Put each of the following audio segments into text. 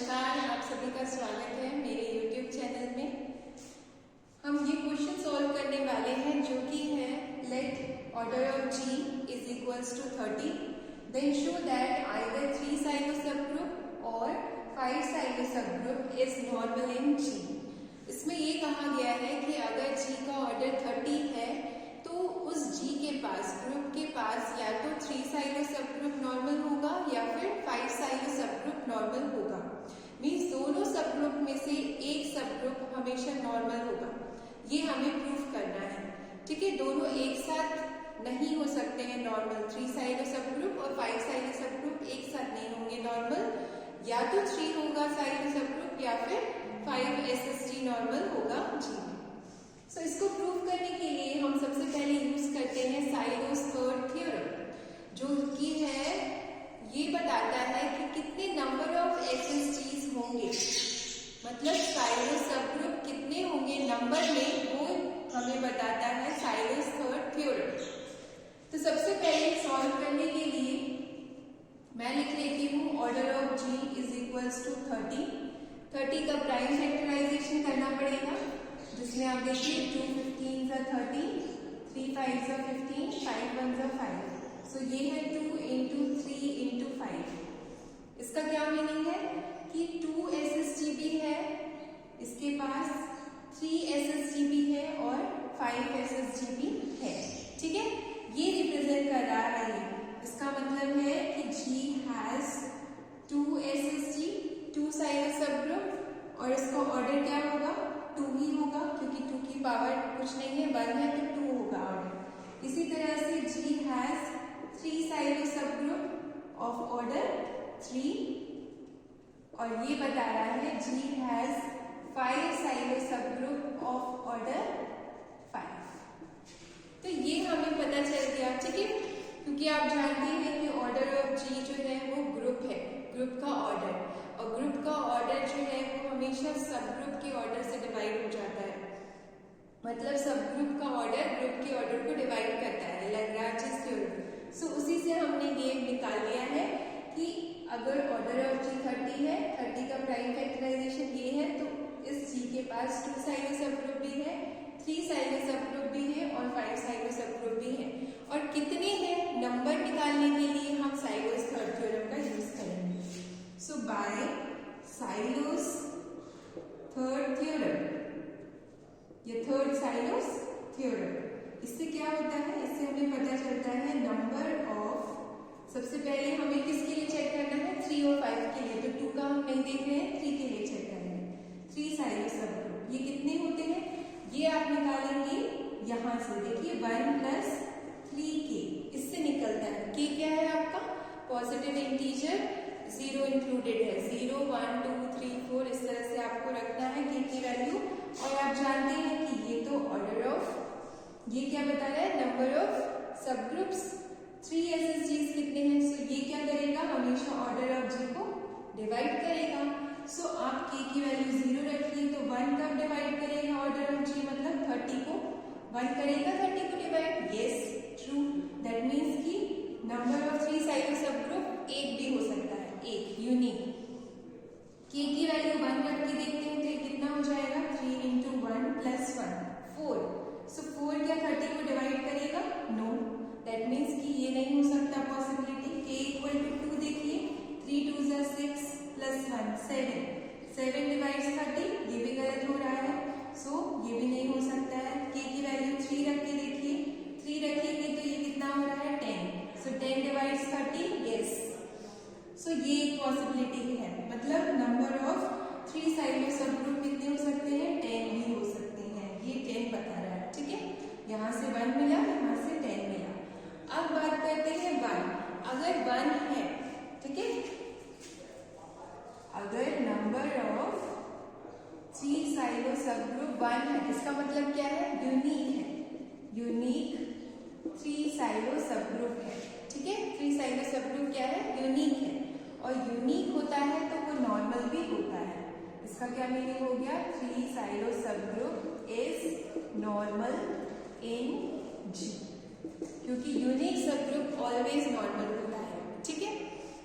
नमस्कार, आप सभी का स्वागत है मेरे YouTube चैनल में। हम ये क्वेश्चन सॉल्व करने वाले हैं जो कि है let order of G is equals to 30, then show that either 3 Sylow subgroup और 5 Sylow subgroup is normal in G। इसमें ये कहा गया है कि अगर G का ऑर्डर 30 है तो उस G के पास ग्रुप के पास या तो 3 साइलो सबग्रुप नॉर्मल होगा या फिर 5 साइलो सबग्रुप नॉर्मल होगा। मीन्स दोनों सबग्रुप में से एक सबग्रुप हमेशा नॉर्मल होगा, ये हमें प्रूफ करना है। ठीक है, दोनों एक साथ नहीं हो सकते हैं नॉर्मल। 3 साइलो सबग्रुप और 5 साइलो सबग्रुप एक साथ नहीं होंगे नॉर्मल, या तो 3 होगा साइलो सबग्रुप या फिर 5 SSG नॉर्मल होगा G में। सो इसको प्रूव करने के लिए हम सबसे पहले यूज करते हैं साइलोस थर्ड थ्योरम, जो कि है ये बताता है कि कितने नंबर ऑफ SSGs होंगे, मतलब साइलो सबग्रुप कितने होंगे नंबर में, वो हमें बताता है साइलोस थर्ड थ्योरम। तो सबसे पहले सॉल्व करने के लिए मैं लिख लेती हूँ order of G is equals to 30 का प्राइम फैक्टराइजेशन करना पड़ेगा, जिसमें आप देखिए 2 15s are 30, 3 5s are 15, 5 1s are 5। सो ये है 2 into 3 into 5। इसका क्या मीनिंग है कि 2 SSG भी है इसके पास, 3 SSG भी है और 5 SSG भी है। ठीक है, ये रिप्रेजेंट कर रहा है। इसका मतलब है कि G has 2 SSG, 2 silo subgroup, और इसका ऑर्डर क्या होगा, 2 ही होगा, क्योंकि 2 की पावर कुछ नहीं है, 1 है तो 2 होगा ऑर्डर। इसी तरह से G has 3 Sylow subgroup of order 3, और ये बता रहा है G has 5 Sylow subgroup of order 5। तो ये हमें पता चल गया। ठीक है, क्योंकि आप जानते हैं कि ऑर्डर ऑफ G जो है वो ग्रुप है, ग्रुप का ऑर्डर, और ग्रुप का ऑर्डर जो है वो हमेशा सबग्रुप के ऑर्डर से डिवाइड हो जाता है। मतलब सबग्रुप का ऑर्डर ग्रुप के ऑर्डर को डिवाइड करता है, लैग्रांज थ्योरम। सो उसी से हमने ये निकाल लिया है कि अगर ऑर्डर ऑफ G 30 है, 30 का प्राइम फैक्टराइजेशन ये है, तो इस G के पास 2 साइलो सबग्रुप भी है, 3 साइलो सबग्रुप भी है और 5 साइलो सबग्रुप भी है। और कितने हैं नंबर निकालने के लिए हम साइलोस थर्ड थ्योरम का यूज करेंगे। सो बाय साइलोस थर्ड थ्योरम, ये थर्ड साइलोस थ्योरम, इससे क्या होता है, इससे हमें पता चलता है नंबर ऑफ, सबसे पहले हमें किसके लिए चेक करना है, 3 और 5 के लिए। तो 2 का हम नहीं देख रहे हैं, 3 के लिए चेक कर रहे हैं। 3 साइलो सबग्रुप ये कितने होते हैं, ये आप निकालेंगे यहां से। देखिए 1 प्लस 3k, इससे निकलता है k क्या है आपका, पॉजिटिव इंटीजर, 0 इंक्लूडेड है, 0 1 2 3 4, इस तरह से आपको रखना है k की वैल्यू। और आप जानते हैं कि ये तो ऑर्डर ऑफ, ये क्या बता रहा है, नंबर ऑफ सबग्रुप्स 3 SSGs कितने हैं। सो ये क्या करेगा, हमेशा ऑर्डर ऑफ G को डिवाइड करेगा। सो आप k की वैल्यू 0 रखिए, तो 1 कब डिवाइड करेगा ऑर्डर ऑफ G, मतलब 30 को 1 करेगा 30 को divide. Yes true, that means कि नंबर ऑफ 3 साइलो सबग्रुप एक भी हो सकता है, एक यूनिक। k की वैल्यू 1 रख के देखते हैं तो ये कितना हो जाएगा, 3 into 1 plus 1 4। सो 4 क्या 30 को डिवाइड करेगा, नो, दैट मीन्स कि ये नहीं हो सकता पॉसिबिलिटी। k इक्वल टू 2 देखिए, 3 2s are 6 plus 1 7, 7 डिवाइड्स 30, ये भी गलत हो रहा है। सो ये भी नहीं हो सकता है। k की वैल्यू 3 रख के देखिए, 3 रखेंगे तो ये कितना हो रहा है, 10। सो 10 डिवाइड्स 30, यस। सो ये एक पॉसिबिलिटी है, मतलब नंबर ऑफ 3 साइलो सबग्रुप कितने हो सकते हैं, 10 भी हो सकते हैं। ये 10 बता रहा है। ठीक है, यहाँ से 1 मिला, यहाँ से 10 मिला। अब बात करते हैं 1। अगर 1 है, ठीक है, अगर नंबर ऑफ 3 साइलो सबग्रुप 1 है, इसका मतलब क्या है, यूनिक है, यूनिक 3 साइलो सबग्रुप है। ठीक है, 3 साइलो सबग्रुप क्या है, यूनिक है, और यूनिक होता है तो वो नॉर्मल भी होता है। इसका क्या मीनिंग हो गया, 3 Sylow subgroup is normal in G, क्योंकि यूनिक सबग्रुप ऑलवेज नॉर्मल होता है। ठीक है,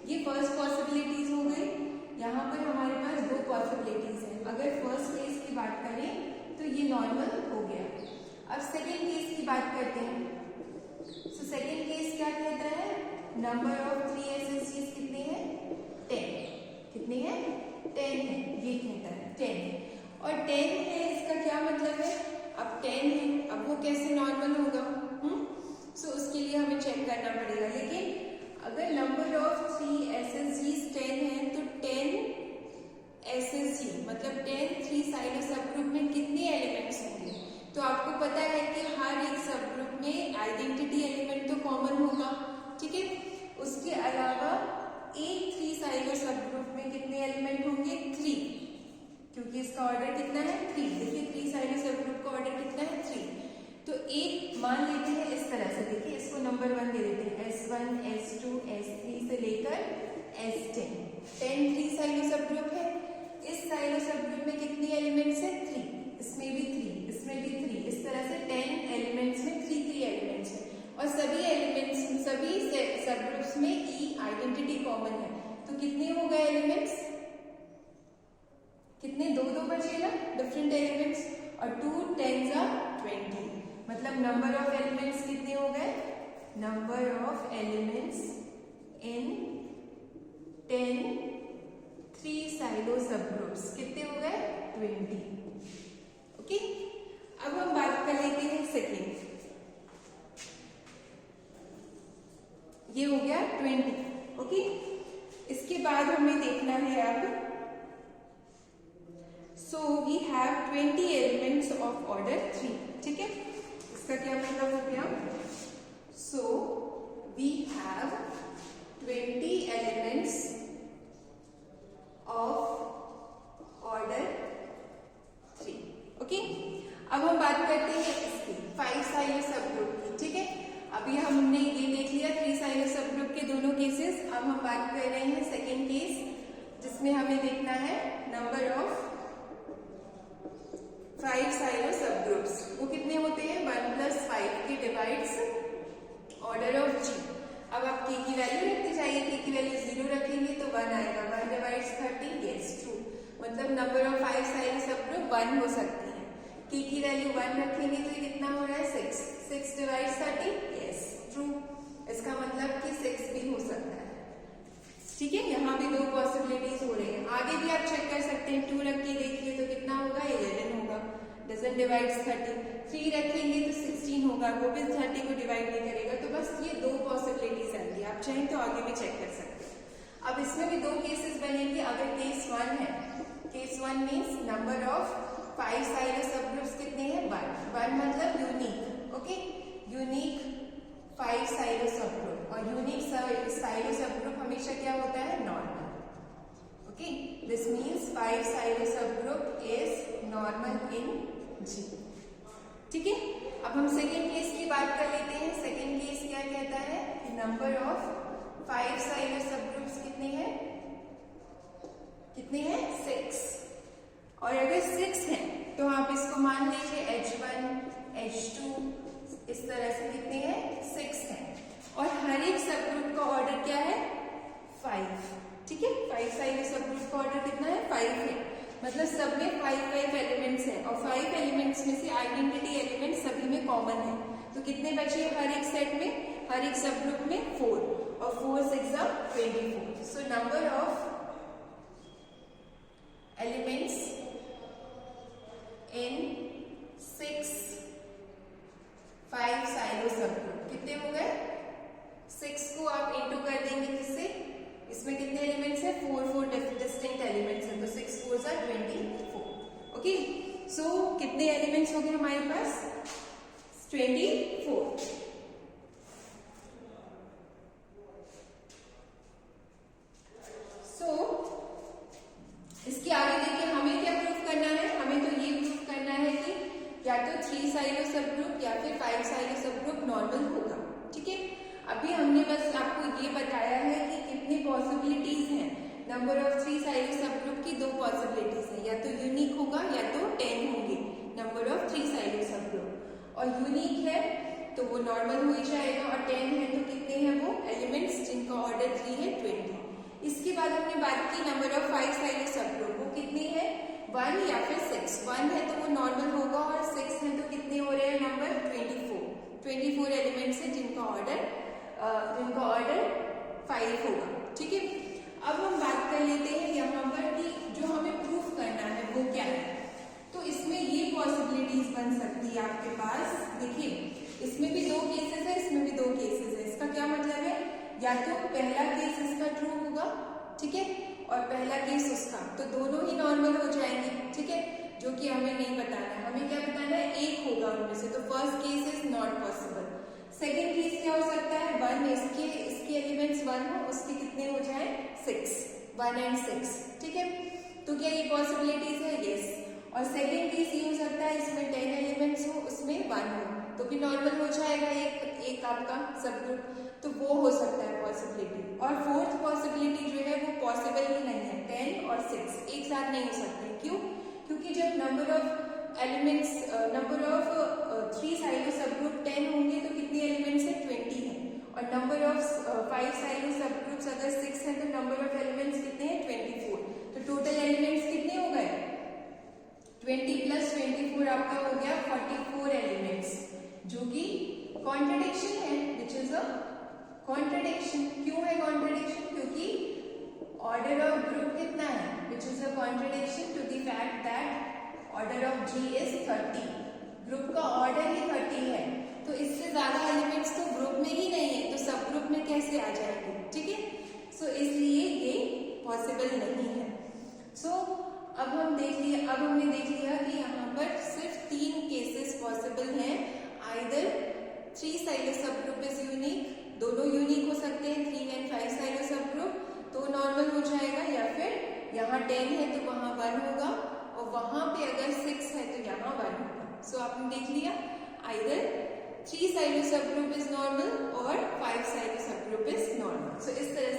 ये फर्स्ट पॉसिबिलिटीज हो गई। यहाँ पर हमारे पास पॉसिबिलिटीज हैं। अगर फर्स्ट केस की बात करें तो ये नॉर्मल हो गया। अब सेकेंड केस की बात करते हैं। सो सेकेंड केस क्या कहता है, नंबर ऑफ 3 SSGs कितने हैं, 10। कितने हैं, 10 है, ये कहता है 10। और 10 है इसका क्या मतलब है, अब 10 है, अब वो कैसे नॉर्मल होगा, सो उसके लिए हमें चेक करना पड़ेगा। लेकिन अगर नंबर ऑफ 3 SSGs 10 है तो 10 SSG मतलब 10 3 साइड सब ग्रुप में कितने एलिमेंट्स होंगे। तो आपको पता है कि हर एक सब ग्रुप में आइडेंटिटी एलिमेंट तो कॉमन होगा, ठीक है। उसके अलावा एक 3 साइड सब ग्रुप में कितने एलिमेंट होंगे, 3, क्योंकि इसका ऑर्डर कितना है, 3। देखिए 3 साइड सब ग्रुप का ऑर्डर कितना है, 3। तो एक मान लेते हैं इस तरह से, देखिए इसको नंबर 1 दे देते हैं, S1 S2 S3 से लेकर S10। 10 3 साइड सब ग्रुप है। इस साइड सब ग्रुप में कितने एलिमेंट्स है, 3। इसमें भी 3, इसमें भी 3। इस तरह से 10 एलिमेंट्स में 3 एलिमेंट्स है। और सभी एलिमेंट्स, सभी सब ग्रुप्स में ई आइडेंटिटी कॉमन है। तो कितने हो गए एलिमेंट्स, कितने, 2 बचे ना डिफरेंट एलिमेंट्स। और 2 10s are 20, मतलब नंबर ऑफ एलिमेंट्स कितने हो गए, number of elements in 10 3 silo सब ग्रुप्स कितने हो गए, 20। ओके, अब हम बात कर लेते हैं सेकेंड। ये हो गया 20। ओके, इसके बाद हमें देखना है अब, so we have 20 elements of order 3, ठीक है। इसका क्या मतलब हो गया, so we have 20 elements of order 3। Okay, अब हम बात करते हैं इसकी 5 साइड सब ग्रुप की, ठीक है। अभी हमने ये देख लिया 3 साइड सब ग्रुप के दोनों केसेस। अब हम बात कर रहे हैं सेकेंड केस, जिसमें हमें देखना है number of 5 side sub groups. वो कितने होते हैं, 1 + 5 के डिवाइड्स ऑर्डर ऑफ G। अब आप K की वैल्यू रखते जाइए, K की वैल्यू 0 रखेंगे तो 1 आएगा। 1 डिवाइड्स 30, यस ट्रू, मतलब number of 5 side sub group 1 हो सकती है। K की वैल्यू 1 रखेंगे तो ये कितना हो रहा है, 6। 6 डिवाइड्स 30, यस ट्रू, इसका मतलब कि 6 भी हो सकता है, ठीक है। यहाँ भी 2 पॉसिबिलिटीज हो रही है। आगे भी आप चेक कर सकते हैं, 2 रख के देखिए तो कितना होगा, 11 होगा, डजन डिवाइड्स 30। 3 रखेंगे तो 16 होगा, वो भी 30 को डिवाइड नहीं करेगा। तो बस ये 2 पॉसिबिलिटीज आती है, आप चाहें तो आगे भी चेक कर सकते हैं। अब इसमें भी 2 केसेस बनेंगे। अगर केस 1 है, case 1 means number of 5 side sub groups कितने हैं, 1 मतलब unique, okay, unique 5 side sub group. और यूनिक साइड सब ग्रुप हमेशा क्या होता है, normal. Okay, this means 5 side sub group is normal in G, ठीक है। अब हम सेकेंड केस की बात कर लेते हैं। सेकेंड केस क्या कहता है कि number of 5 side sub groups कितने हैं, कितने हैं, 6। और अगर 6 है तो आप इसको मान लीजिए H1 H2 इस तरह से कितने हैं, 6 है। और हर एक सब ग्रुप का ऑर्डर क्या है, 5, ठीक है। 5 साइड सब ग्रुप का ऑर्डर कितना है, 5 है, मतलब सब में 5 एलिमेंट्स हैं। और 5 एलिमेंट्स में से आइडेंटिटी एलिमेंट सभी में कॉमन है। तो कितने बचे हर एक सेट में, हर एक सब ग्रुप में, 4। और 4 6 24। So number of elements in 6 5 side sub group कितने हो गए, 6 को आप इंटू कर देंगे किससे, इसमें कितने एलिमेंट्स हैं, 4 डिस्टिंक्ट एलिमेंट्स हैं। तो 6 4 24। ओके, सो कितने एलिमेंट्स हो गए हमारे पास, 24। सो इसके आगे देखिए हमें क्या प्रूफ करना है, हमें तो ये प्रूफ करना है कि या तो 3 साइड सब ग्रुप या फिर 5 साइड सब ग्रुप नॉर्मल होगा, ठीक है। अभी हमने बस आपको ये बताया है कि कितनी पॉसिबिलिटीज हैं। Number of 3 side sub group की 2 पॉसिबिलिटीज हैं, या तो यूनिक होगा या तो 10 होंगे number of 3 side sub group. और यूनिक है तो वो नॉर्मल हो ही जाएगा, और 10 है तो कितने हैं वो एलिमेंट्स जिनका ऑर्डर 3 है, 20। इसके बाद हमने बात की number of 5 side sub group, वो कितने हैं, 1 या फिर 6। 1 है तो वो नॉर्मल होगा और 6 है तो कितने हो रहे हैं नंबर 24 एलिमेंट्स है जिनका ऑर्डर 5 होगा। ठीक है, अब हम बात कर लेते हैं यहाँ पर कि जो हमें प्रूफ करना है वो क्या है। तो इसमें ये पॉसिबिलिटीज बन सकती है आपके पास। देखिए इसमें भी 2 केसेस है, इसमें भी 2 केसेस है। इसका क्या मतलब है, या तो पहला केस इसका ट्रू होगा, ठीक है, और पहला केस उसका, तो दोनों ही नॉर्मल हो जाएंगे। ठीक है, जो कि हमें नहीं बताना है, हमें क्या बताना है, एक होगा उनमें से। तो first case is not possible. Second case क्या हो सकता है, 1 इसके एलिमेंट्स 1 हो, उसके कितने हो जाए 6, 1 and 6। ठीक है, तो क्या ये पॉसिबिलिटीज है, यस। और सेकेंड केस ये हो सकता है इसमें 10 एलिमेंट्स हो, उसमें 1 हो, तो भी नॉर्मल हो जाएगा एक आपका सब ग्रुप, तो वो हो सकता है पॉसिबिलिटी। और फोर्थ पॉसिबिलिटी जो है वो पॉसिबल ही नहीं है, 10 और 6 एक साथ नहीं हो सकते। क्यों, क्योंकि जब number of elements number of 3 silo सब ग्रुप 10 होंगे तो कितने एलिमेंट्स है 20 है, और नंबर ऑफ 5 साइलो सब ग्रुप्स अगर 6 है तो नंबर ऑफ एलिमेंट्स कितने हैं 24। तो टोटल एलिमेंट्स कितने हो गए, 20 + 24 आपका हो गया 44 एलिमेंट्स, जो कि कॉन्ट्रडिक्शन है, विच इज अ कॉन्ट्रडिक्शन। क्यों है कॉन्ट्रडिक्शन, क्योंकि ऑर्डर ऑफ ग्रुप कितना है, which is a contradiction to the fact that order of G is 30। Group का ऑर्डर ही 30 है, तो इससे ज्यादा एलिमेंट्स तो ग्रुप में ही नहीं है, तो सब ग्रुप में कैसे आ जाएंगे। ठीक है, सो इसलिए ये पॉसिबल नहीं है। सो अब हमने देख लिया कि यहाँ पर सिर्फ 3 केसेस पॉसिबल हैं। आइदर 3 साइलो सब ग्रुप इज यूनिक, दोनों यूनिक हो सकते हैं, 3 and 5 साइलो सब ग्रुप, तो नॉर्मल हो जाएगा, या फिर यहाँ 10 है तो वहाँ 1 होगा, और वहां पे अगर 6 है तो यहाँ 1 होगा। सो आपने देख लिया, आइदर 3 साइलो सब ग्रुप इज नॉर्मल और 5 साइलो सब ग्रुप इज नॉर्मल। सो इस तरह